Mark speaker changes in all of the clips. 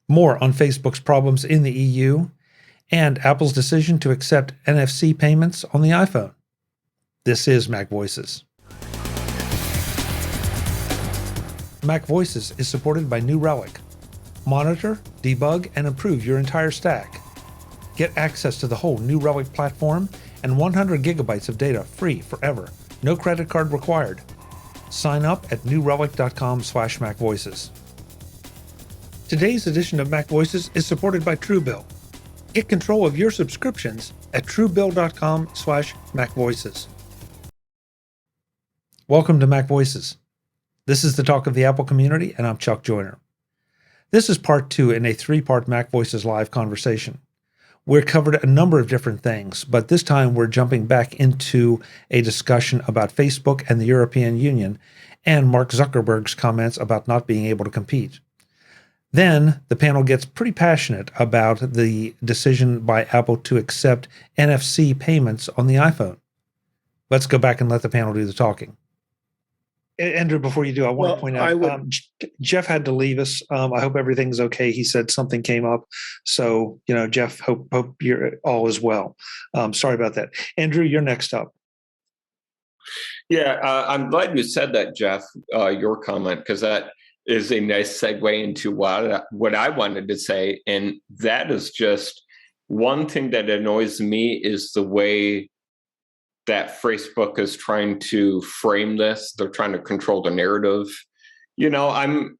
Speaker 1: More on Facebook's problems in the EU, and Apple's decision to accept NFC payments on the iPhone. This is MacVoices. MacVoices is supported by New Relic. Monitor, debug, and improve your entire stack. Get access to the whole New Relic platform and 100 gigabytes of data free forever. No credit card required. Sign up at newrelic.com/MacVoices. Today's edition of MacVoices is supported by Truebill. Get control of your subscriptions at truebill.com/MacVoices. Welcome to MacVoices. This is the talk of the Apple community, and I'm Chuck Joyner. This is part 2 in a 3-part MacVoices live conversation. We covered a number of different things, but this time we're jumping back into a discussion about Facebook and the European Union and Mark Zuckerberg's comments about not being able to compete. Then the panel gets pretty passionate about the decision by Apple to accept NFC payments on the iPhone. Let's go back and let the panel do the talking. Andrew, before you do, I want to point out, Jeff had to leave us. I hope everything's okay. He said something came up. So, Jeff, hope you're all is well. Sorry about that. Andrew, you're next up.
Speaker 2: Yeah, I'm glad you said that, Jeff, your comment, because that is a nice segue into what I wanted to say. And that is just one thing that annoys me is the way that Facebook is trying to frame this. They're trying to control the narrative. I'm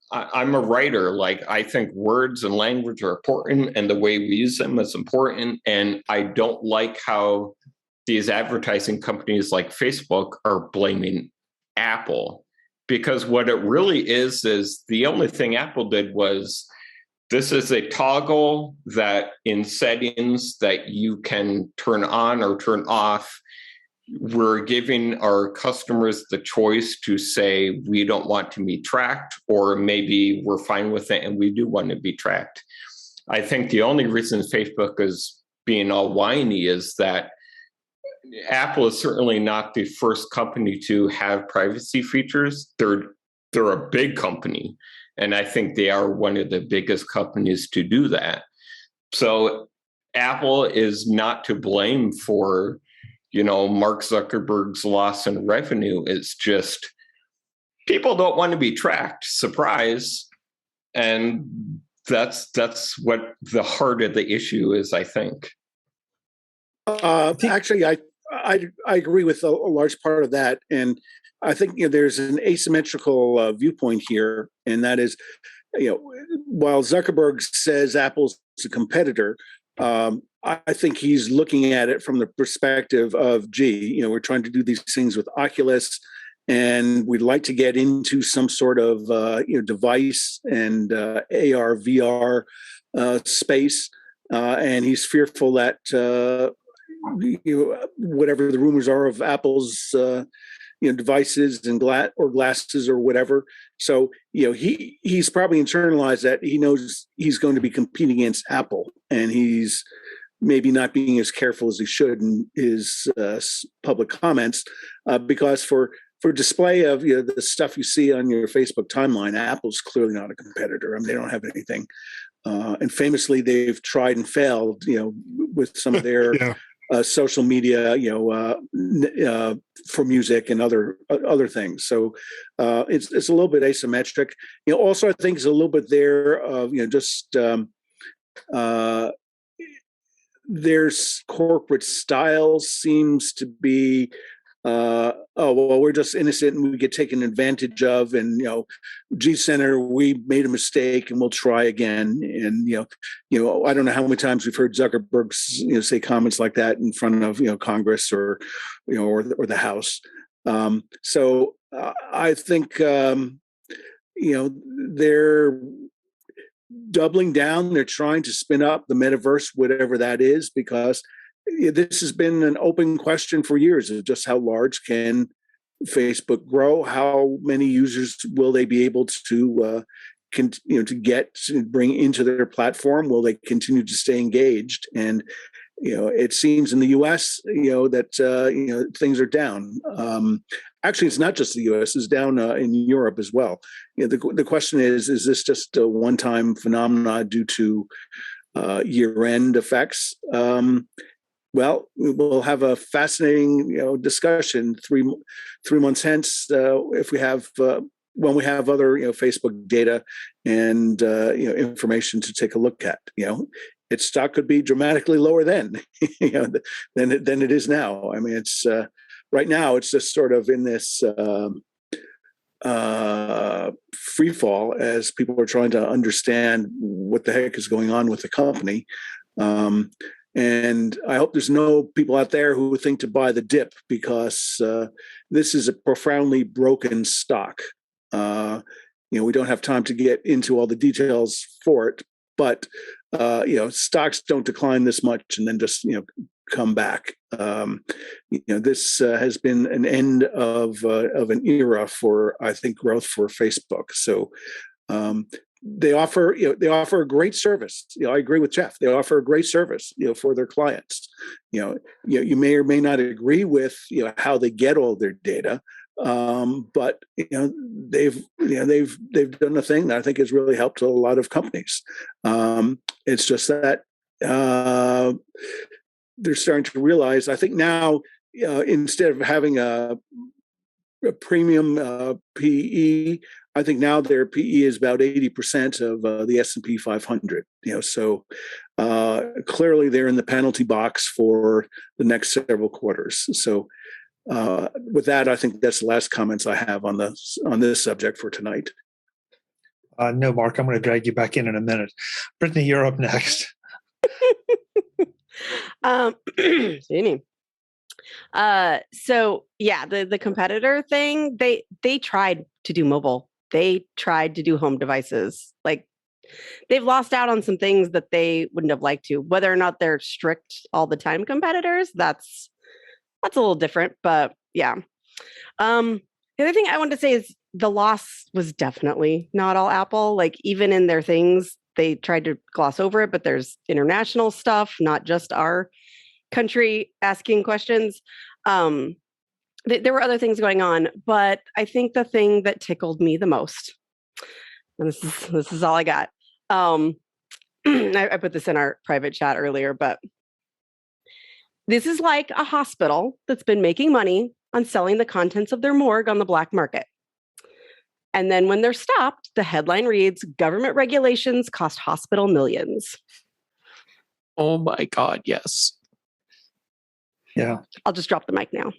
Speaker 2: a writer. Like, I think words and language are important, and the way we use them is important. And I don't like how these advertising companies like Facebook are blaming Apple, because what it really is the only thing Apple did was, this is a toggle that in settings that you can turn on or turn off. We're giving our customers the choice to say, we don't want to be tracked, or maybe we're fine with it and we do want to be tracked. I think the only reason Facebook is being all whiny is that Apple is certainly not the first company to have privacy features. They're a big company, and I think they are one of the biggest companies to do that. So Apple is not to blame for Mark Zuckerberg's loss in revenue. It's just people don't want to be tracked. Surprise. And that's what the heart of the issue is, I think.
Speaker 3: Actually, I agree with a large part of that. And I think there's an asymmetrical viewpoint here. And that is, while Zuckerberg says Apple's a competitor, I think he's looking at it from the perspective of, we're trying to do these things with Oculus, and we'd like to get into some sort of device and AR, VR space, and he's fearful that whatever the rumors are of Apple's devices and glasses or whatever. So he's probably internalized that. He knows he's going to be competing against Apple, and he's maybe not being as careful as he should in his public comments, because for display of the stuff you see on your Facebook timeline, Apple's clearly not a competitor. I mean, they don't have anything, and famously they've tried and failed, with some of their social media, for music and other things. So it's a little bit asymmetric. Also I think it's a little bit there of there's corporate style seems to be, we're just innocent and we get taken advantage of, and G Center, we made a mistake and we'll try again. And I don't know how many times we've heard Zuckerberg say comments like that in front of Congress or the House. So I think they're doubling down. They're trying to spin up the metaverse, whatever that is, because this has been an open question for years of just how large can Facebook grow? How many users will they be able to bring into their platform? Will they continue to stay engaged? And it seems in the U.S. That things are down. Actually, it's not just the U.S. It's down in Europe as well. The question is this just a one-time phenomenon due to year-end effects? Well, we'll have a fascinating discussion three months hence if we have when we have other Facebook data and information to take a look at. Its stock could be dramatically lower then than it is now. I mean, it's right now it's just sort of in this free fall as people are trying to understand what the heck is going on with the company. And I hope there's no people out there who think to buy the dip, because this is a profoundly broken stock. We don't have time to get into all the details for it, but stocks don't decline this much and then just come back. This has been an end of an era for, I think, growth for Facebook. So they offer a great service. I agree with Jeff. They offer a great service for their clients. You may or may not agree with how they get all their data, but they've done a thing that I think has really helped a lot of companies. It's just that they're starting to realize, I think now, instead of having a premium PE, I think now their PE is about 80% of the S&P 500. So clearly they're in the penalty box for the next several quarters. So with that, I think that's the last comments I have on this subject for tonight.
Speaker 1: No, Mark, I'm going to drag you back in a minute. Brittany, you're up next.
Speaker 4: Excuse me. So yeah, the competitor thing, they tried to do mobile. They tried to do home devices. Like, they've lost out on some things that they wouldn't have liked to. Whether or not they're strict all the time competitors, that's a little different, but yeah. The other thing I wanted to say is the loss was definitely not all Apple. Like, even in their things, they tried to gloss over it, but there's international stuff, not just our country asking questions. There were other things going on, but I think the thing that tickled me the most, and this is all I got. I put this in our private chat earlier, but this is like a hospital that's been making money on selling the contents of their morgue on the black market. And then when they're stopped, the headline reads, "Government regulations cost hospital millions."
Speaker 5: Oh my God, yes.
Speaker 1: Yeah.
Speaker 4: I'll just drop the mic now.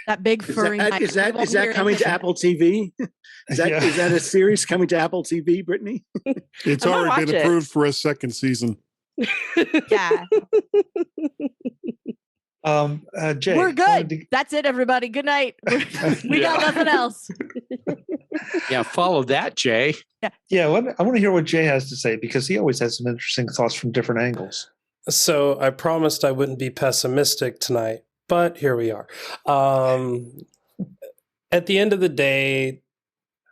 Speaker 6: That big furry
Speaker 3: Is that coming to Apple TV? Is that a series coming to Apple TV, Brittany?
Speaker 7: It's
Speaker 4: I'm gonna
Speaker 7: already been
Speaker 4: watch it.
Speaker 7: approved for a second season.
Speaker 6: Yeah.
Speaker 1: Jay,
Speaker 6: We're good. That's it, everybody. Good night. We got nothing else.
Speaker 5: Yeah, follow that, Jay.
Speaker 1: I want to hear what Jay has to say, because he always has some interesting thoughts from different angles.
Speaker 8: So I promised I wouldn't be pessimistic tonight, but here we are. At the end of the day,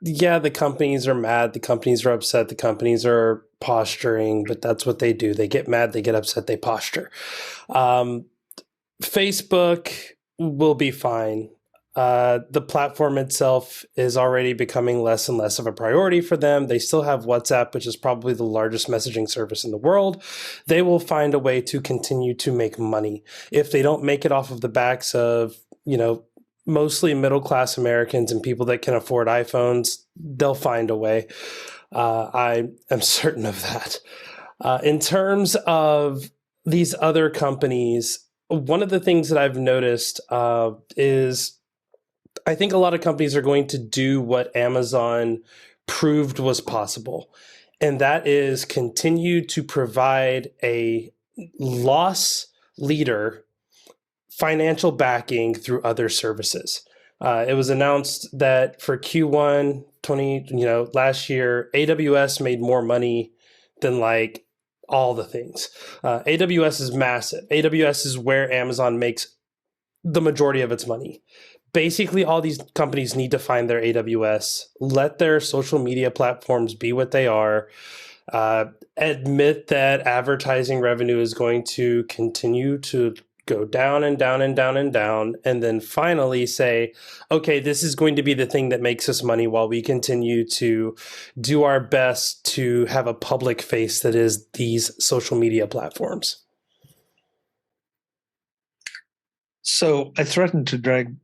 Speaker 8: yeah, the companies are mad. The companies are upset. The companies are posturing, but that's what they do. They get mad, they get upset, they posture. Facebook will be fine. The platform itself is already becoming less and less of a priority for them. They still have WhatsApp, which is probably the largest messaging service in the world. They will find a way to continue to make money. If they don't make it off of the backs of, mostly middle-class Americans and people that can afford iPhones, they'll find a way. I am certain of that. In terms of these other companies, one of the things that I've noticed is I think a lot of companies are going to do what Amazon proved was possible, and that is continue to provide a loss leader financial backing through other services. It was announced that for Q1 last year, AWS made more money than like all the things. AWS is massive. AWS is where Amazon makes the majority of its money. Basically, all these companies need to find their AWS, let their social media platforms be what they are, admit that advertising revenue is going to continue to go down and down and down and down, and then finally say, okay, this is going to be the thing that makes us money while we continue to do our best to have a public face that is these social media platforms.
Speaker 1: So I threatened to drag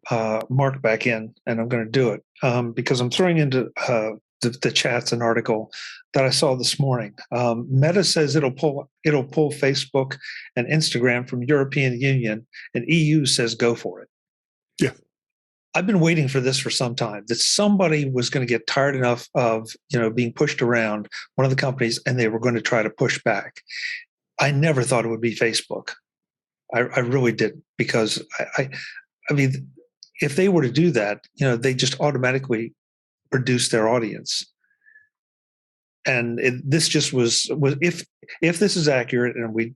Speaker 1: Mark back in, and I'm going to do it because I'm throwing into the chats an article that I saw this morning. Meta says it'll pull Facebook and Instagram from European Union, and EU says go for it.
Speaker 7: Yeah.
Speaker 1: I've been waiting for this for some time, that somebody was going to get tired enough of being pushed around, one of the companies, and they were going to try to push back. I never thought it would be Facebook. I really didn't, because I mean, if they were to do that, they just automatically reduce their audience. And this just was if this is accurate, and we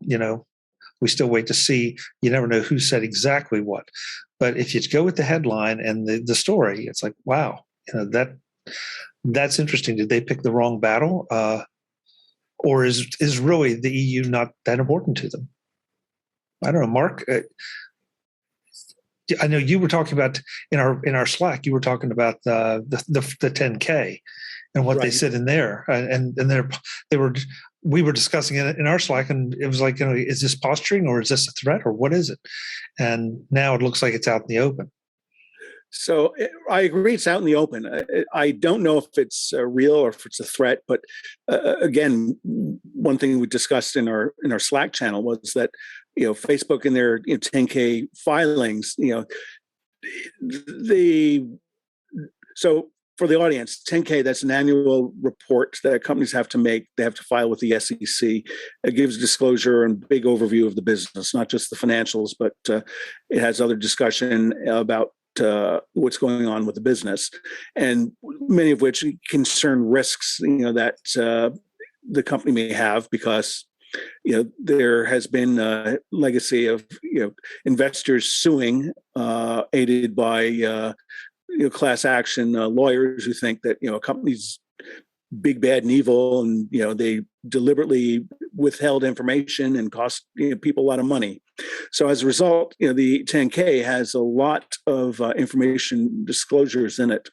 Speaker 1: still wait to see. You never know who said exactly what, but if you go with the headline and the story, it's like, wow, that's interesting. Did they pick the wrong battle, or is really the EU not that important to them? I don't know, Mark. I know you were talking about in our Slack. You were talking about the 10K and what they said in there, and we were discussing it in our Slack, and it was like, is this posturing, or is this a threat, or what is it? And now it looks like it's out in the open.
Speaker 3: So I agree, it's out in the open. I don't know if it's real or if it's a threat, but again, one thing we discussed in our Slack channel was that Facebook in their 10K filings, so for the audience, 10K, that's an annual report that companies have to make. They have to file with the SEC. It gives disclosure and big overview of the business, not just the financials, but it has other discussion about what's going on with the business, and many of which concern risks, that the company may have, because there has been a legacy of investors suing, aided by class action lawyers who think that a company's big, bad, and evil, and they deliberately withheld information and cost people a lot of money. So as a result, the 10K has a lot of information disclosures in it.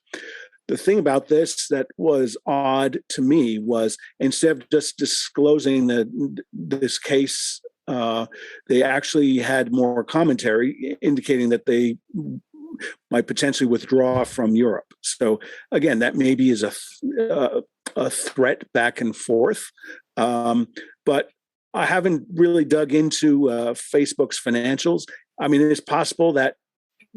Speaker 3: The thing about this that was odd to me was, instead of just disclosing this case, they actually had more commentary indicating that they might potentially withdraw from Europe. So again, that maybe is a threat back and forth. But I haven't really dug into Facebook's financials. I mean, it's possible that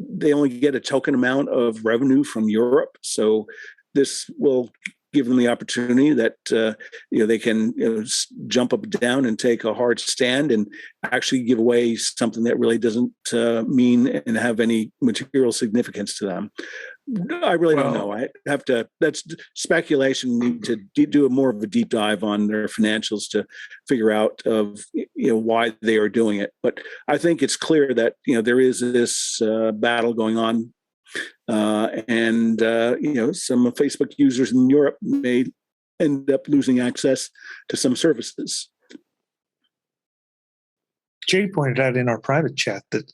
Speaker 3: they only get a token amount of revenue from Europe. So this will give them the opportunity that they can jump up and down and take a hard stand and actually give away something that really doesn't mean and have any material significance to them. I really don't know. I have to. That's speculation. We need to do more of a deep dive on their financials to figure out why they are doing it. But I think it's clear that there is this battle going on. And some Facebook users in Europe may end up losing access to some services.
Speaker 1: Jay pointed out in our private chat that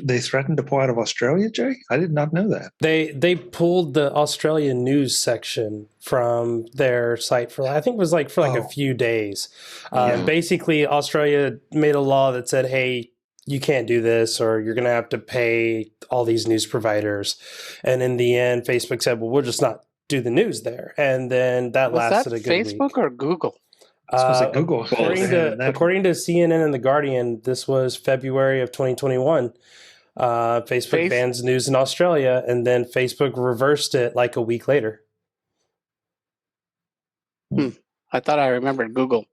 Speaker 1: they threatened to pull out of Australia. Jay, I did not know that.
Speaker 8: They pulled the Australian news section from their site for a few days. Basically, Australia made a law that said, "Hey, you can't do this, or you're going to have to pay all these news providers." And in the end, Facebook said, "Well, we'll just not do the news there." And then that lasted a good week.
Speaker 5: Facebook or Google?
Speaker 1: Google.
Speaker 8: According to CNN and The Guardian, this was February of 2021. Facebook bans news in Australia, and then Facebook reversed it like a week later.
Speaker 5: I thought I remembered Google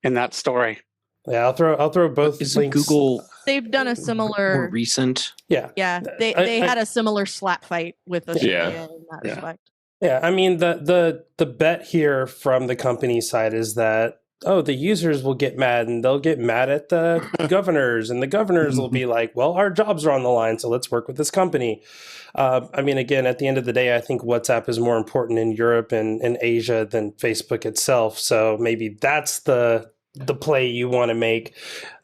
Speaker 5: in that story.
Speaker 8: Yeah, I'll throw both links.
Speaker 5: Google
Speaker 6: They've done a similar
Speaker 5: more recent.
Speaker 8: Yeah.
Speaker 6: Yeah, they had a similar slap fight with Australia in that respect.
Speaker 8: Yeah, I mean the bet here from the company side is that the users will get mad, and they'll get mad at the governors, and the governors will be like, well, our jobs are on the line, so let's work with this company. I mean, again, at the end of the day, I think WhatsApp is more important in Europe and in Asia than Facebook itself. So maybe that's the the play you want to make,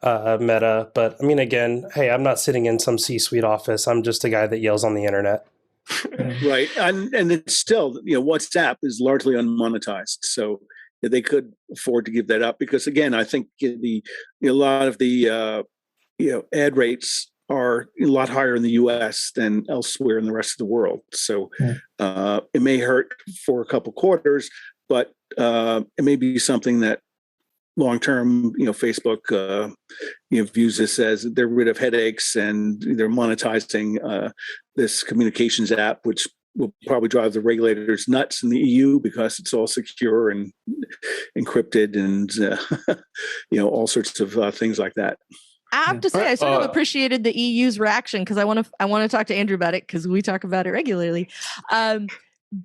Speaker 8: Meta. But I mean, again, hey, I'm not sitting in some C-suite office. I'm just a guy that yells on the internet.
Speaker 3: Right. And it's still, WhatsApp is largely unmonetized. So they could afford to give that up because, again, I think a lot of the, ad rates are a lot higher in the U.S. than elsewhere in the rest of the world. So it may hurt for a couple quarters, but it may be something that long-term, Facebook, views this as they're rid of headaches and they're monetizing this communications app, which will probably drive the regulators nuts in the EU because it's all secure and encrypted and, all sorts of things like that.
Speaker 6: I have to say, I sort of appreciated the EU's reaction because I want to talk to Andrew about it because we talk about it regularly.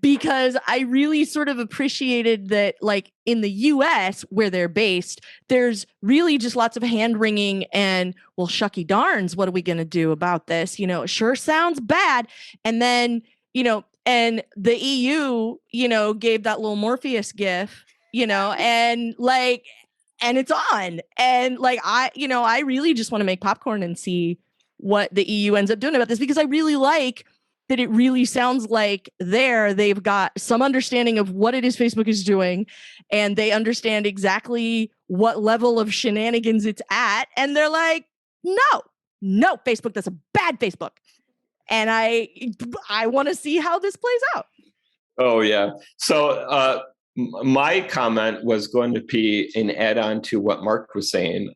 Speaker 6: Because I really sort of appreciated that, like in the US where they're based, there's really just lots of hand wringing and, well, shucky darns, what are we going to do about this? It sure sounds bad. And then, and the EU, gave that little Morpheus gif, and it's on. And I really just want to make popcorn and see what the EU ends up doing about this because I really like that it really sounds like they've got some understanding of what it is Facebook is doing, and they understand exactly what level of shenanigans it's at. And they're like, no, Facebook, that's a bad Facebook. And I want to see how this plays out.
Speaker 2: Oh, yeah. So my comment was going to be an add-on to what Mark was saying.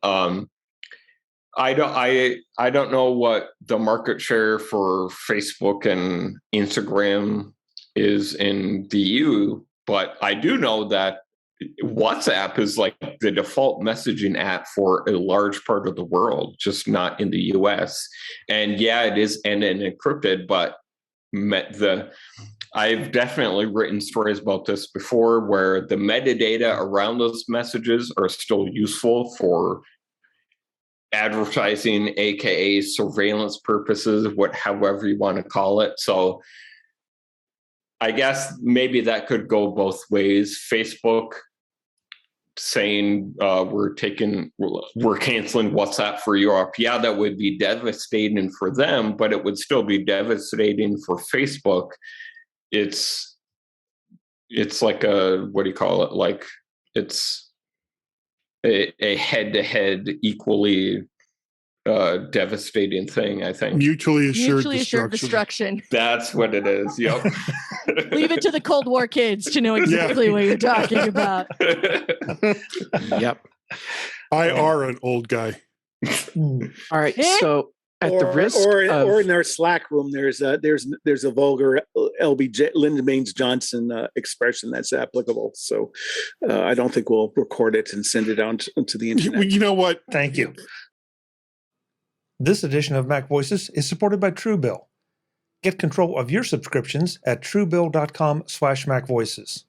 Speaker 2: I don't know what the market share for Facebook and Instagram is in the EU, but I do know that WhatsApp is like the default messaging app for a large part of the world, just not in the US. And yeah, it is end-to-end encrypted, but I've definitely written stories about this before where the metadata around those messages are still useful for advertising, aka surveillance purposes, however you want to call it. So I guess maybe that could go both ways. Facebook saying we're canceling WhatsApp for Europe. Yeah, that would be devastating for them, but it would still be devastating for Facebook. It's like what do you call it? Like it's a head-to-head equally devastating thing, I think.
Speaker 7: Mutually assured
Speaker 6: destruction.
Speaker 2: That's what it is. Yep.
Speaker 6: Leave it to the Cold War kids to know exactly what you're talking about.
Speaker 9: Yep.
Speaker 7: I are an old guy.
Speaker 9: All right. So at the risk
Speaker 3: or in their Slack room, there's a vulgar LBJ Lyndon Baines Johnson expression that's applicable. So I don't think we'll record it and send it out to the internet.
Speaker 7: You know what?
Speaker 1: Thank you. This edition of MacVoices is supported by Truebill. Get control of your subscriptions at truebill.com/MacVoices.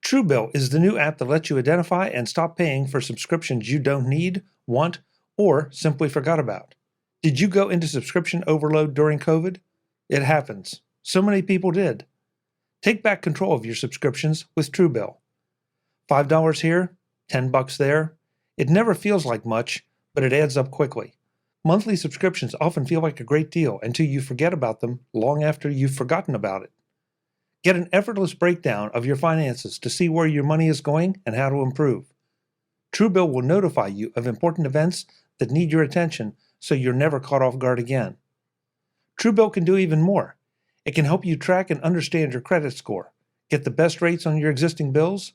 Speaker 1: Truebill is the new app that lets you identify and stop paying for subscriptions you don't need, want, or simply forgot about. Did you go into subscription overload during COVID? It happens. So many people did. Take back control of your subscriptions with Truebill. $5 here, $10 there. It never feels like much, but it adds up quickly. Monthly subscriptions often feel like a great deal until you forget about them long after you've forgotten about it. Get an effortless breakdown of your finances to see where your money is going and how to improve. Truebill will notify you of important events that need your attention so you're never caught off guard again. Truebill can do even more. It can help you track and understand your credit score, get the best rates on your existing bills,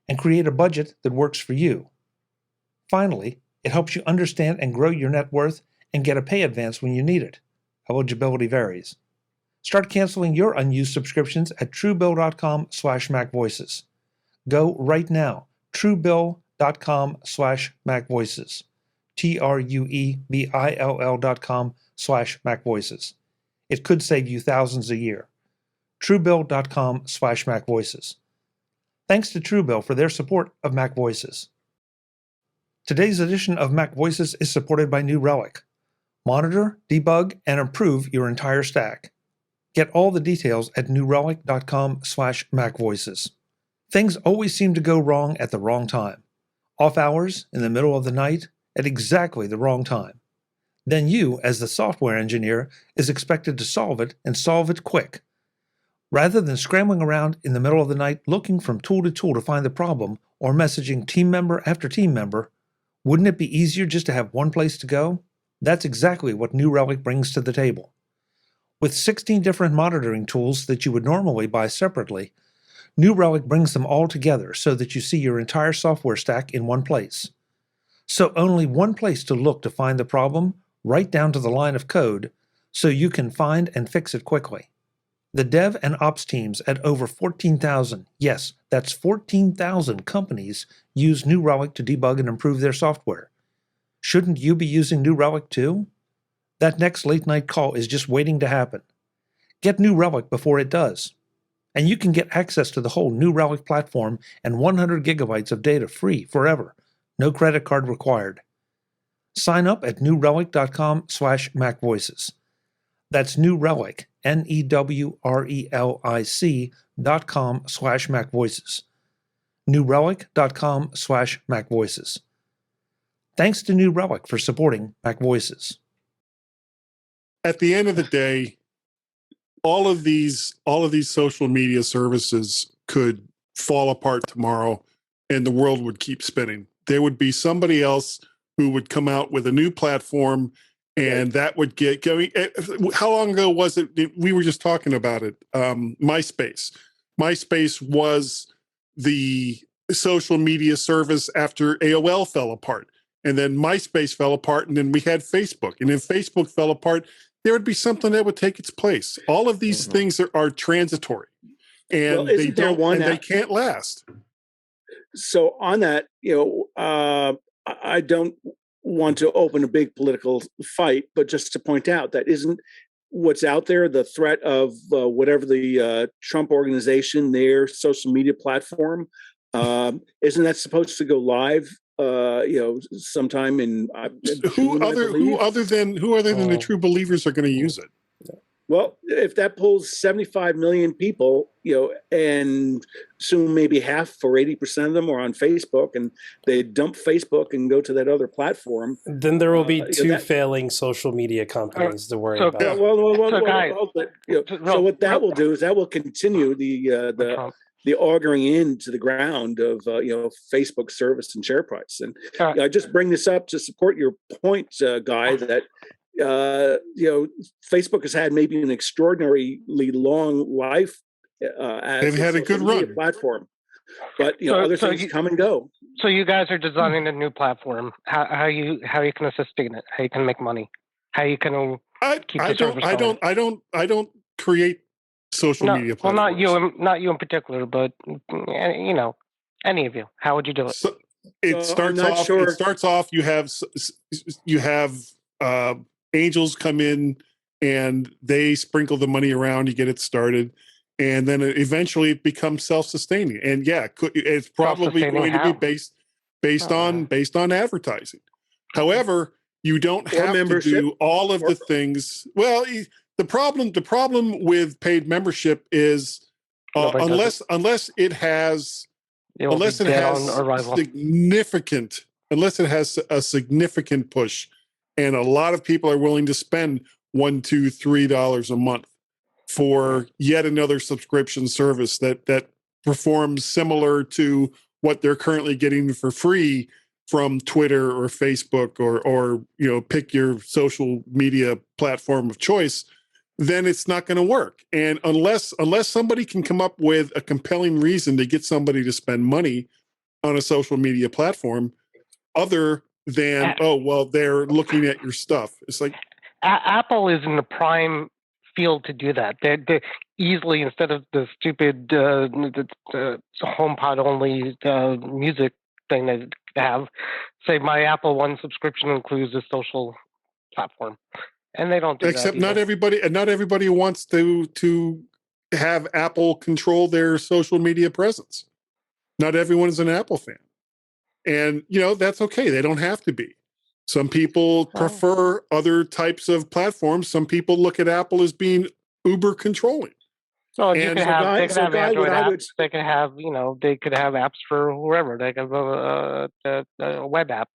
Speaker 1: and create a budget that works for you. Finally, it helps you understand and grow your net worth and get a pay advance when you need it. Eligibility varies. Start canceling your unused subscriptions at truebill.com/MacVoices. Go right now. Truebill.com/MacVoices. TRUEBILL.com/MacVoices. It could save you thousands a year. Truebill.com/MacVoices. Thanks to Truebill for their support of MacVoices. Today's edition of MacVoices is supported by New Relic. Monitor, debug, and improve your entire stack. Get all the details at newrelic.com/MacVoices. Things always seem to go wrong at the wrong time. off hours, in the middle of the night, at exactly the wrong time. Then you, as the software engineer, is expected to solve it and solve it quick. Rather than scrambling around in the middle of the night looking from tool to tool to find the problem or messaging team member after team member, wouldn't it be easier just to have one place to go? That's exactly what New Relic brings to the table. With 16 different monitoring tools that you would normally buy separately, New Relic brings them all together so that you see your entire software stack in one place. So only one place to look to find the problem, right down to the line of code, so you can find and fix it quickly. The dev and ops teams at over 14,000, yes, that's 14,000 companies, use New Relic to debug and improve their software. Shouldn't you be using New Relic too? That next late night call is just waiting to happen. Get New Relic before it does. And you can get access to the whole New Relic platform and 100 gigabytes of data free forever. No credit card required. Sign up at newrelic.com/MacVoices. That's New Relic, NEWRELIC.com/MacVoices. newrelic.com/MacVoices. Thanks to New Relic for supporting MacVoices.
Speaker 7: At the end of the day, all of these social media services could fall apart tomorrow and the world would keep spinning. There would be somebody else who would come out with a new platform, and that would get going. How long ago was it? We were just talking about it. MySpace. MySpace was the social media service after AOL fell apart. And then MySpace fell apart, and then we had Facebook. And if Facebook fell apart, there would be something that would take its place. All of these things are transitory, and they can't last.
Speaker 3: So on that, I don't want to open a big political fight, but just to point out that isn't what's out there, the threat of whatever the Trump organization, their social media platform, isn't that supposed to go live? Sometime in
Speaker 7: who other than the true believers are going to use it?
Speaker 3: Well, if that pulls 75 million people, and soon maybe half or 80% of them are on Facebook, and they dump Facebook and go to that other platform,
Speaker 8: then there will be two failing social media companies to worry about.
Speaker 3: So what that will do is that will continue the auguring into the ground of Facebook service and share price. And I just bring this up to support your point, Guy, that Facebook has had maybe an extraordinarily long life.
Speaker 7: They've had a good run
Speaker 3: platform, but other things come and go.
Speaker 10: So you guys are designing a new platform. How you can sustain it? How you can make money? How you can keep the service going?
Speaker 7: I don't create social media platforms.
Speaker 10: Well, not you in particular, but any of you. How would you do it?
Speaker 7: So it starts off. You have angels come in and they sprinkle the money around. You get it started, and then eventually it becomes self-sustaining. And it's probably going to be based on advertising. However, you don't have to do all of the things. Well, the problem with paid membership is unless it has a significant push, and a lot of people are willing to spend $1, $2, $3 a month for yet another subscription service that performs similar to what they're currently getting for free from Twitter or Facebook or pick your social media platform of choice, then it's not going to work. And unless somebody can come up with a compelling reason to get somebody to spend money on a social media platform, other than they're looking at your stuff. It's like
Speaker 10: Apple is in the prime field to do that. They're easily, instead of the stupid HomePod only music thing that they have, say my Apple One subscription includes a social platform, and they don't do
Speaker 7: except
Speaker 10: that.
Speaker 7: Not everybody wants to have Apple control their social media presence. Not everyone is an Apple fan. And, that's okay. They don't have to be. Some people prefer other types of platforms. Some people look at Apple as being uber controlling.
Speaker 10: No, you
Speaker 7: And
Speaker 10: could
Speaker 7: so
Speaker 10: have,
Speaker 3: Guy-
Speaker 10: they could
Speaker 3: so
Speaker 10: have
Speaker 3: Guy,
Speaker 10: Android
Speaker 3: what I
Speaker 10: apps.
Speaker 3: would-
Speaker 10: They could have, they could have apps for whoever. They could have a web app.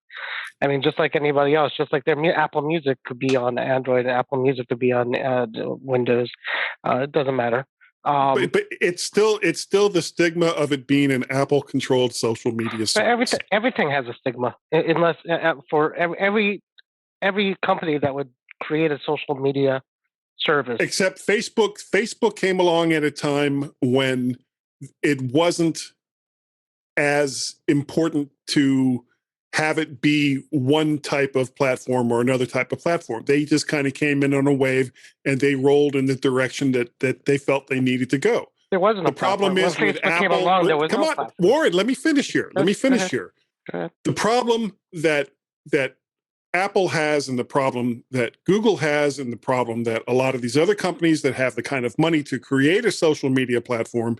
Speaker 10: I mean, just like anybody else, just like their Apple Music could be on Android, and Apple Music could be on Windows. It doesn't matter.
Speaker 7: but it's still the stigma of it being an Apple-controlled social media
Speaker 10: But
Speaker 7: service.
Speaker 10: everything has a stigma, unless for every company that would create a social media service.
Speaker 7: Except Facebook. Facebook came along at a time when it wasn't as important to have it be one type of platform or another type of platform. They just kind of came in on a wave and they rolled in the direction that they felt they needed to go.
Speaker 10: There wasn't
Speaker 7: The
Speaker 10: a
Speaker 7: problem
Speaker 10: platform.
Speaker 7: is
Speaker 10: When
Speaker 7: with
Speaker 10: Facebook came
Speaker 7: Apple.
Speaker 10: along, there was
Speaker 7: Come
Speaker 10: no
Speaker 7: on,
Speaker 10: platform.
Speaker 7: Warren. Let me finish here.
Speaker 10: Go ahead.
Speaker 7: The problem that Apple has, and the problem that Google has, and the problem that a lot of these other companies that have the kind of money to create a social media platform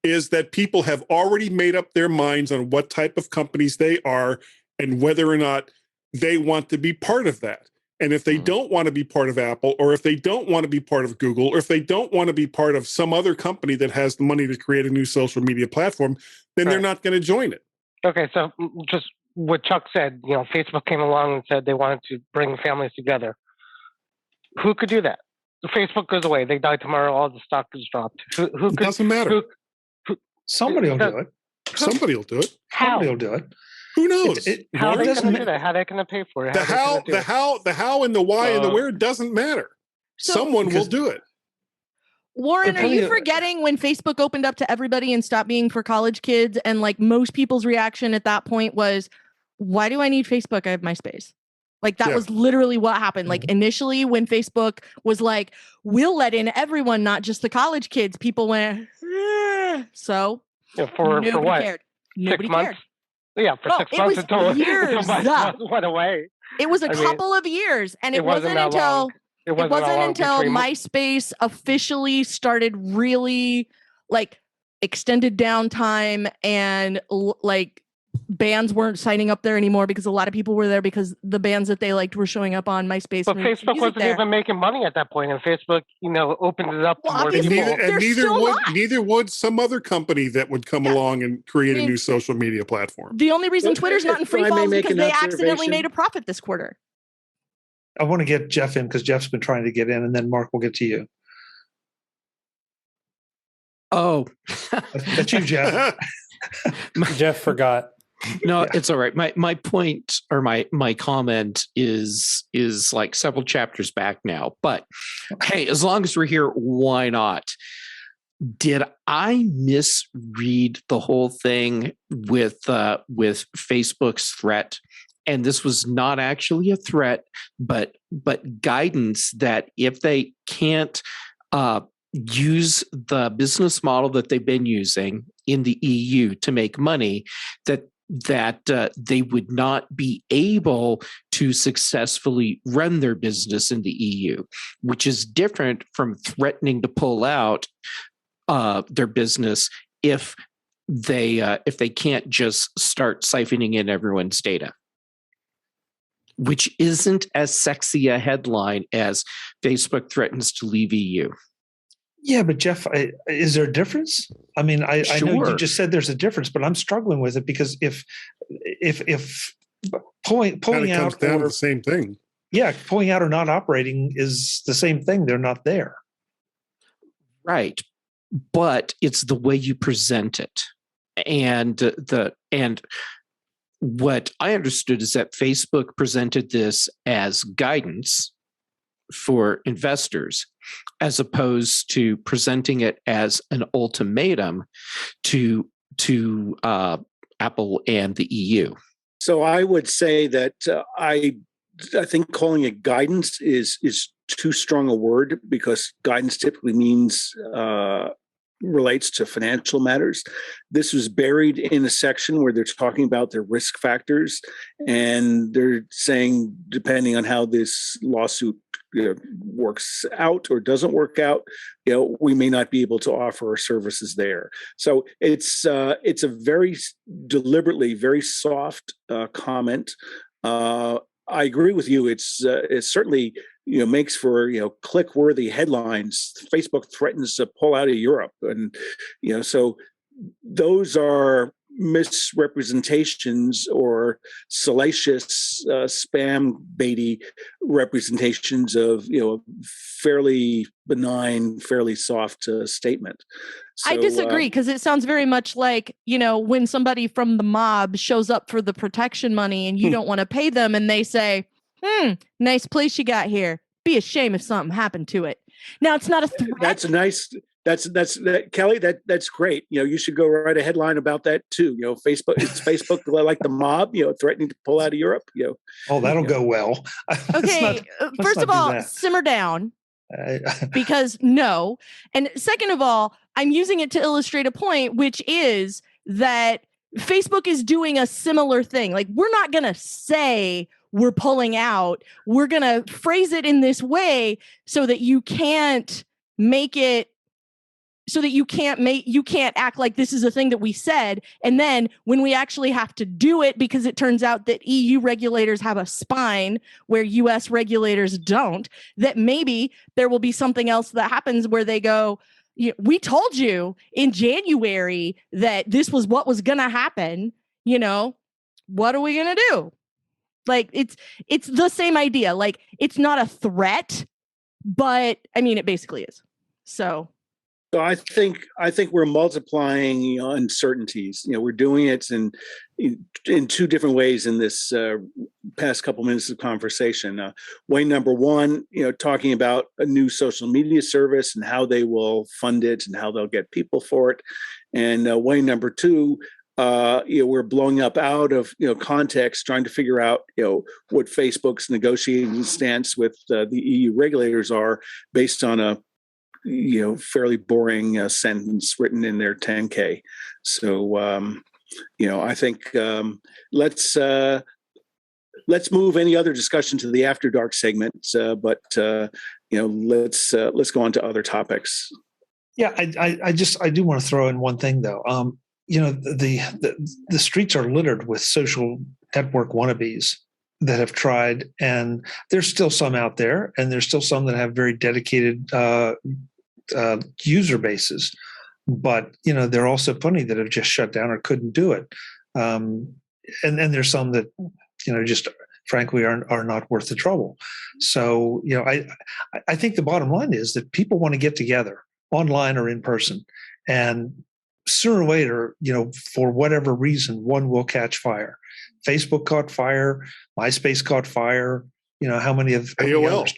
Speaker 7: is that people have already made up their minds on what type of companies they are and whether or not they want to be part of that. And if they don't want to be part of Apple, or if they don't want to be part of Google, or if they don't want to be part of some other company that has the money to create a new social media platform, then they're not going to join it.
Speaker 10: Okay, so just what Chuck said, Facebook came along and said they wanted to bring families together. Who could do that? Facebook goes away. They die tomorrow. All the stock is dropped. Who
Speaker 7: It doesn't matter.
Speaker 1: Somebody will do it.
Speaker 7: Somebody will do it.
Speaker 1: Somebody will do it.
Speaker 7: Who knows?
Speaker 10: How are they
Speaker 1: doesn't
Speaker 10: going to
Speaker 1: ma-
Speaker 10: do that? How are they going to pay for it?
Speaker 7: The how, and the why, and the where doesn't matter.
Speaker 6: So-
Speaker 7: Someone will do it.
Speaker 6: Warren, are you forgetting when Facebook opened up to everybody and stopped being for college kids? And like most people's reaction at that point was, why do I need Facebook? I have MySpace. Like that was literally what happened. Like initially when Facebook was like, we'll let in everyone, not just the college kids, people went, so
Speaker 10: for
Speaker 6: nobody
Speaker 10: what?
Speaker 6: cared.
Speaker 10: 6
Speaker 6: Nobody
Speaker 10: months?
Speaker 6: cared.
Speaker 10: Yeah, for
Speaker 6: No,
Speaker 10: 6
Speaker 6: it
Speaker 10: months
Speaker 6: was
Speaker 10: until
Speaker 6: years.
Speaker 10: MySpace went away.
Speaker 6: It was a
Speaker 10: I mean,
Speaker 6: couple of years, and it wasn't
Speaker 10: that
Speaker 6: until
Speaker 10: long. It wasn't that long
Speaker 6: until
Speaker 10: between-
Speaker 6: MySpace officially started really like extended downtime and like bands weren't signing up there anymore because a lot of people were there because the bands that they liked were showing up on MySpace.
Speaker 10: But Facebook wasn't even making money at that point, and Facebook, opened it up to more people.
Speaker 7: Neither would some other company that would come along and create a new social media platform.
Speaker 6: The only reason Twitter's not in free fall is because they accidentally
Speaker 3: observation.
Speaker 6: made a profit this quarter.
Speaker 1: I want to get Jeff in because Jeff's been trying to get in, and then Mark will get to you.
Speaker 11: Oh,
Speaker 1: that's you, Jeff.
Speaker 8: Jeff forgot.
Speaker 11: No, it's all right. My point or my comment is like several chapters back now. But hey, as long as we're here, why not? Did I misread the whole thing with Facebook's threat? And this was not actually a threat, but guidance that if they can't use the business model that they've been using in the EU to make money, that they would not be able to successfully run their business in the EU, which is different from threatening to pull out their business if they can't just start siphoning in everyone's data, which isn't as sexy a headline as Facebook threatens to leave EU.
Speaker 1: Yeah, but Jeff, is there a difference? I mean, I know you just said there's a difference, but I'm struggling with it because if pulling
Speaker 7: comes
Speaker 1: out
Speaker 7: down to the same thing.
Speaker 1: Yeah, pulling out or not operating is the same thing. They're not there.
Speaker 11: Right. But it's the way you present it. And what I understood is that Facebook presented this as guidance for investors, as opposed to presenting it as an ultimatum to Apple and the EU.
Speaker 3: So I would say that I think calling it guidance is too strong a word, because guidance typically means relates to financial matters. This was buried in a section where they're talking about their risk factors, and they're saying, depending on how this lawsuit works out or doesn't work out, we may not be able to offer our services there. So it's a very deliberately very soft comment. I agree with you. It certainly makes for click-worthy headlines. Facebook threatens to pull out of Europe, and so those are misrepresentations or salacious spam baity representations of fairly benign, fairly soft statement. So,
Speaker 6: I disagree because it sounds very much like when somebody from the mob shows up for the protection money and you don't want to pay them and they say, nice place you got here, be a shame if something happened to it. Now it's not a threat.
Speaker 3: That's a nice. That's Kelly. That's great. You should go write a headline about that too. Facebook. It's Facebook like the mob. Threatening to pull out of Europe.
Speaker 1: Oh, that'll go well.
Speaker 6: Okay. First of all, simmer down. Because no. And second of all, I'm using it to illustrate a point, which is that Facebook is doing a similar thing. Like, we're not going to say we're pulling out. We're going to phrase it in this way so that you can't make it, so that you can't act like this is a thing that we said. And then when we actually have to do it, because it turns out that EU regulators have a spine where US regulators don't, that maybe there will be something else that happens where they go, we told you in January that this was what was going to happen. What are we going to do? Like, it's the same idea. Like, it's not a threat, but I mean, it basically is. So
Speaker 3: I think we're multiplying uncertainties. We're doing it in two different ways in this past couple minutes of conversation. Way number one, talking about a new social media service and how they will fund it and how they'll get people for it. And way number two, we're blowing up out of context, trying to figure out what Facebook's negotiating stance with the EU regulators are based on a fairly boring sentence written in their 10K. So, I think let's move any other discussion to the After Dark segment. But let's go on to other topics.
Speaker 1: Yeah, I do want to throw in one thing though. The streets are littered with social network wannabes that have tried, and there's still some out there, and there's still some that have very dedicated user bases, but they're also funny that have just shut down or couldn't do it, and there's some that just frankly are not worth the trouble. So I think the bottom line is that people want to get together online or in person, and sooner or later, for whatever reason, one will catch fire. Facebook caught fire, MySpace caught fire. How many of
Speaker 7: AOL?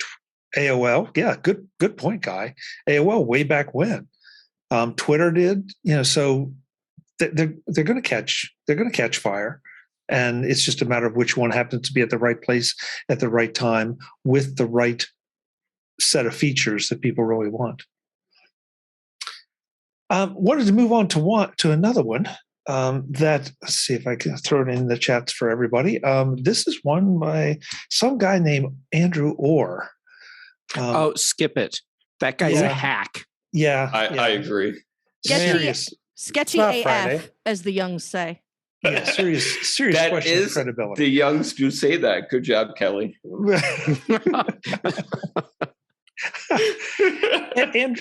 Speaker 1: AOL, yeah, good point, Guy. AOL way back when. Twitter did, so they're going to catch fire, and it's just a matter of which one happens to be at the right place at the right time with the right set of features that people really want. Wanted to move on to another one. That, let's see if I can throw it in the chats for everybody. This is one by some guy named Andrew Orr.
Speaker 11: Skip it. That guy's a hack.
Speaker 1: Yeah,
Speaker 2: I agree.
Speaker 6: Sketchy AF, Friday, as the youngs say.
Speaker 1: Yeah, serious
Speaker 2: that
Speaker 1: question of credibility.
Speaker 2: The youngs do say that. Good job, Kelly.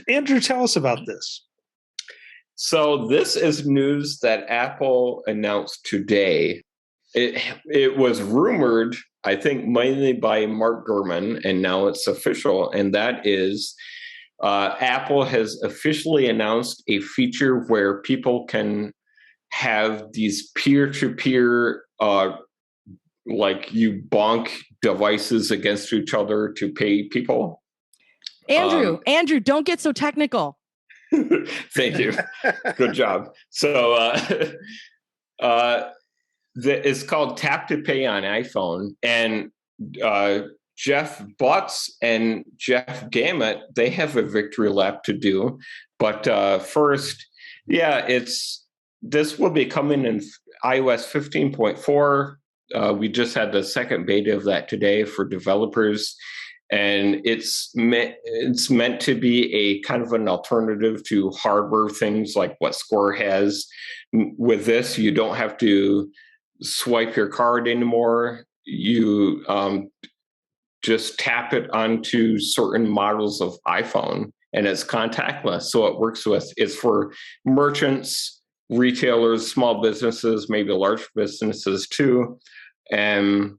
Speaker 1: Andrew, tell us about this.
Speaker 2: So this is news that Apple announced today. It was rumored, I think, mainly by Mark Gurman, and now it's official. And that is Apple has officially announced a feature where people can have these peer-to-peer, like you bonk devices against each other to pay people.
Speaker 6: Andrew, don't get so technical.
Speaker 2: Thank you. Good job. So it's called Tap to Pay on iPhone. And Jeff Butts and Jeff Gamet, they have a victory lap to do. But first, this will be coming in iOS 15.4. We just had the second beta of that today for developers. And it's meant to be a kind of an alternative to hardware things like what Square has. With this, you don't have to swipe your card anymore. you just tap it onto certain models of iPhone, and it's contactless. So it's for merchants, retailers, small businesses, maybe large businesses too. And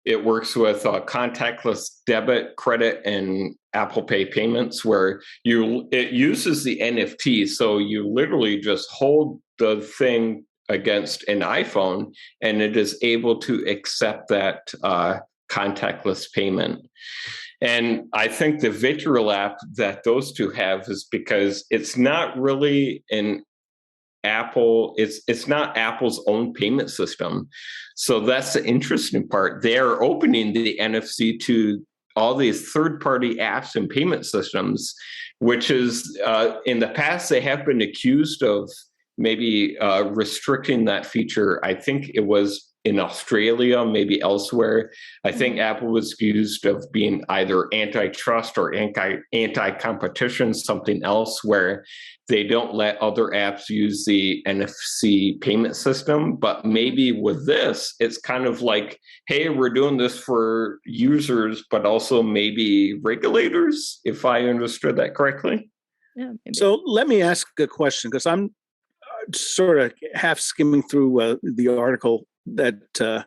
Speaker 2: it works with contactless debit, credit, and Apple Pay payments, where it uses the NFT. So you literally just hold the thing against an iPhone, and it is able to accept that contactless payment. And I think the Vitriol app that those two have is because it's not really an Apple, it's not Apple's own payment system. So that's the interesting part. They're opening the NFC to all these third-party apps and payment systems, which is, in the past, they have been accused of maybe restricting that feature. I think it was in Australia, maybe elsewhere. I think Apple was accused of being either antitrust or anti-competition, something else, where they don't let other apps use the NFC payment system. But maybe with this, it's kind of like, hey, we're doing this for users, but also maybe regulators, if I understood that correctly.
Speaker 6: Yeah, maybe.
Speaker 3: So let me ask a question, because I'm sort of half skimming through the article that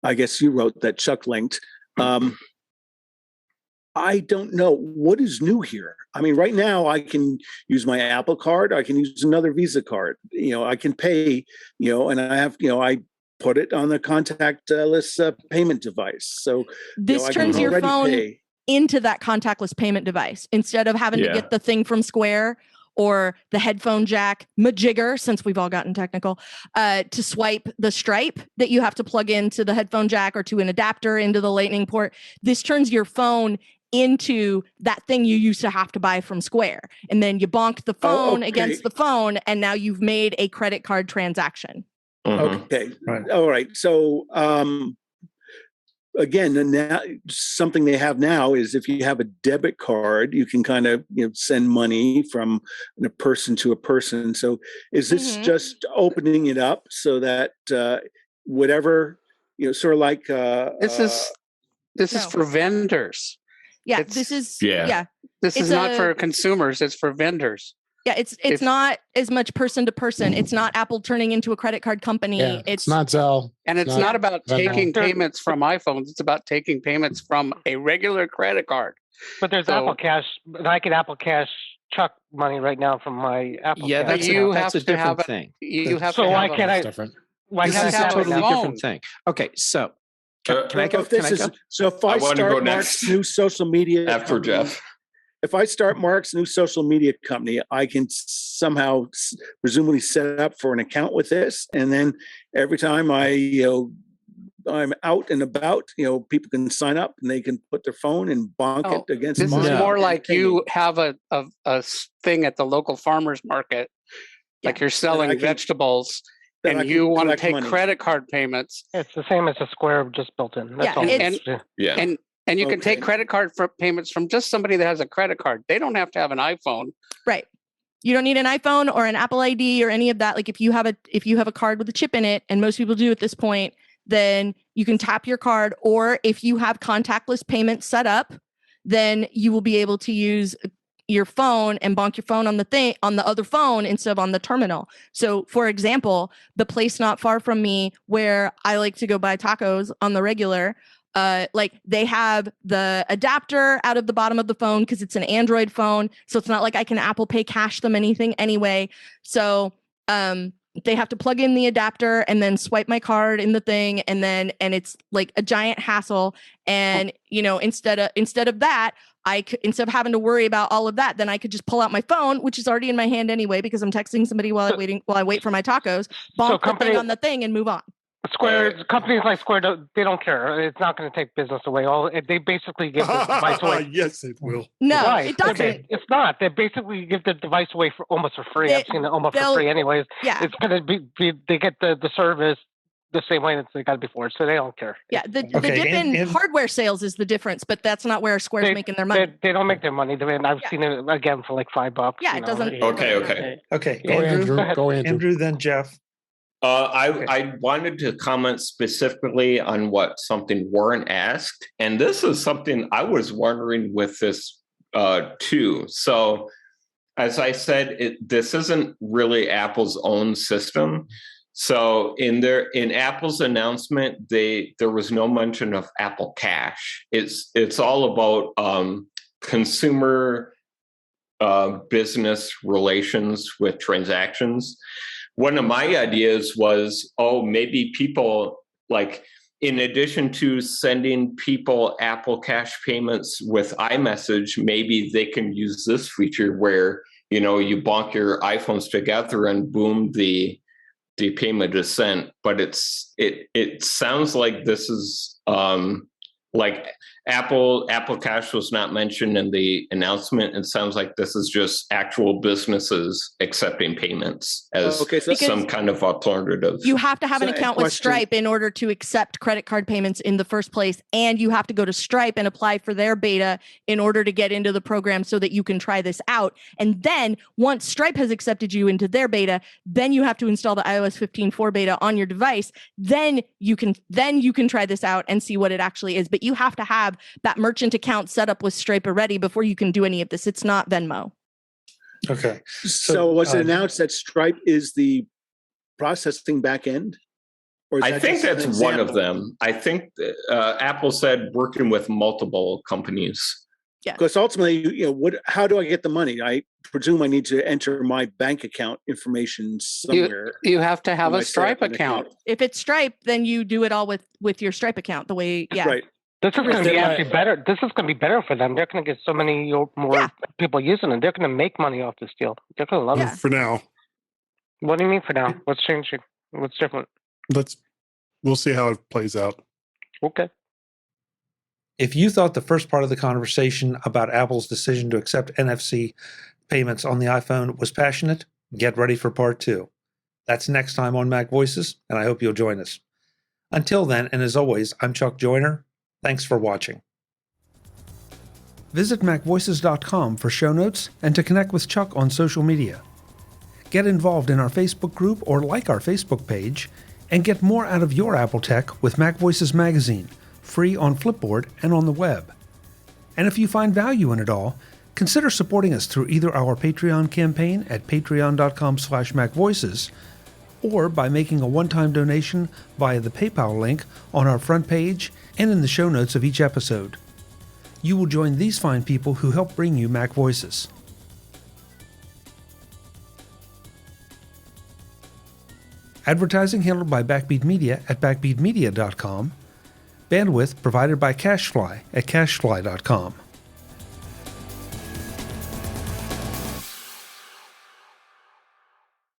Speaker 3: I guess you wrote, that Chuck linked. I don't know what is new here. I mean, right now I can use my Apple card. I can use another Visa card. I can pay. And I have. I put it on the contactless payment device. So
Speaker 6: this turns your phone into that contactless payment device instead of having to get the thing from Square or the headphone jack majigger, since we've all gotten technical, to swipe the stripe that you have to plug into the headphone jack or to an adapter into the lightning port. This turns your phone into that thing you used to have to buy from Square. And then you bonk the phone against the phone, and now you've made a credit card transaction.
Speaker 3: Okay. Right. All right. So again, now something they have now is if you have a debit card, you can kind of send money from a person to a person. So is this just opening it up so that whatever sort of like
Speaker 11: this is for vendors.
Speaker 6: Yeah, this is
Speaker 11: This is not for consumers. It's for vendors.
Speaker 6: Yeah, it's not as much person to person. It's not Apple turning into a credit card company.
Speaker 12: Yeah, it's not Zelle.
Speaker 11: And it's not about taking payments from iPhones. It's about taking payments from a regular credit card.
Speaker 10: But there's Apple Cash. I can Apple Cash Chuck money right now from my Apple Cash.
Speaker 11: That's a different thing. You have
Speaker 10: so
Speaker 11: to
Speaker 10: why
Speaker 11: have
Speaker 10: can't I?
Speaker 12: Different.
Speaker 10: Why
Speaker 11: this
Speaker 10: can't
Speaker 11: is
Speaker 10: I
Speaker 11: a
Speaker 10: have
Speaker 11: totally
Speaker 10: it
Speaker 11: different thing. Okay, so can I go?
Speaker 3: So if I start Mark's new social media
Speaker 2: after
Speaker 3: company,
Speaker 2: Jeff.
Speaker 3: If I start Mark's new social media company, I can somehow presumably set up for an account with this, and then every time I'm out and about, people can sign up and they can put their phone and bonk it against.
Speaker 11: This is more like you have a thing at the local farmers market, like you're selling vegetables, and you want to take credit card payments.
Speaker 10: It's the same as a Square, just built in. That's all.
Speaker 11: And you can take credit card payments from just somebody that has a credit card. They don't have to have an iPhone.
Speaker 6: Right. You don't need an iPhone or an Apple ID or any of that. Like if you have a card with a chip in it, and most people do at this point, then you can tap your card. Or if you have contactless payments set up, then you will be able to use your phone and bonk your phone on the other phone instead of on the terminal. So for example, the place not far from me where I like to go buy tacos on the regular, they have the adapter out of the bottom of the phone because it's an Android phone. So it's not like I can Apple Pay cash them anything anyway. So they have to plug in the adapter and then swipe my card in the thing. And it's like a giant hassle. And, instead of that, instead of having to worry about all of that, then I could just pull out my phone, which is already in my hand anyway, because I'm texting somebody while I wait for my tacos, bonk the thing on the thing and move on.
Speaker 10: Companies like Square, they don't care. It's not going to take business away. They basically give the device away.
Speaker 7: Yes, it will.
Speaker 6: No, it doesn't.
Speaker 10: It's not. They basically give the device away for almost for free. I've seen it almost for free, anyways.
Speaker 6: Yeah,
Speaker 10: it's going to be. They get the service the same way that they got it before, so they don't care.
Speaker 6: Yeah, the dip in hardware sales is the difference, but that's not where Square's making their money.
Speaker 10: They don't make their money. I've seen it again for like $5.
Speaker 6: Yeah, it doesn't.
Speaker 2: Okay.
Speaker 1: Okay. Go Andrew.
Speaker 7: Go Andrew.
Speaker 1: Andrew, then Jeff.
Speaker 2: I wanted to comment specifically on what something Warren asked, and this is something I was wondering with this too. So, as I said, this isn't really Apple's own system. So, in Apple's announcement, there was no mention of Apple Cash. It's all about consumer business relations with transactions. One of my ideas was, maybe people, like, in addition to sending people Apple Cash payments with iMessage, maybe they can use this feature where, you bonk your iPhones together and boom, the payment is sent. But it sounds like this is like Apple Cash was not mentioned in the announcement. It sounds like this is just actual businesses accepting payments as some kind of alternative.
Speaker 6: You have to have an account with Stripe in order to accept credit card payments in the first place. And you have to go to Stripe and apply for their beta in order to get into the program so that you can try this out. And then once Stripe has accepted you into their beta, then you have to install the iOS 15.4 beta on your device. Then you can try this out and see what it actually is. But you have to have that merchant account set up with Stripe already before you can do any of this. It's not Venmo.
Speaker 1: Okay.
Speaker 3: So was it announced that Stripe is the processing backend? Or
Speaker 2: I think that's one of them. I think Apple said working with multiple companies.
Speaker 6: Yeah.
Speaker 3: Because ultimately, how do I get the money? I presume I need to enter my bank account information somewhere.
Speaker 5: You have to have a Stripe account.
Speaker 6: If it's Stripe, then you do it all with your Stripe account. The way, yeah.
Speaker 3: Right.
Speaker 10: This is going to be actually better. This is going to be better for them. They're going to get so many more people using it. They're going to make money off this deal. They're going to love it.
Speaker 7: For now.
Speaker 10: What do you mean for now? What's changing? What's different?
Speaker 7: We'll see how it plays out.
Speaker 10: Okay.
Speaker 1: If you thought the first part of the conversation about Apple's decision to accept NFC payments on the iPhone was passionate, get ready for part 2. That's next time on MacVoices, and I hope you'll join us. Until then, and as always, I'm Chuck Joyner. Thanks for watching. Visit MacVoices.com for show notes and to connect with Chuck on social media. Get involved in our Facebook group or like our Facebook page, and get more out of your Apple tech with MacVoices Magazine, free on Flipboard and on the web. And if you find value in it all, consider supporting us through either our Patreon campaign at patreon.com/MacVoices or by making a one-time donation via the PayPal link on our front page and in the show notes of each episode. You will join these fine people who help bring you Mac Voices. Advertising handled by Backbeat Media at backbeatmedia.com. Bandwidth provided by CacheFly at cachefly.com.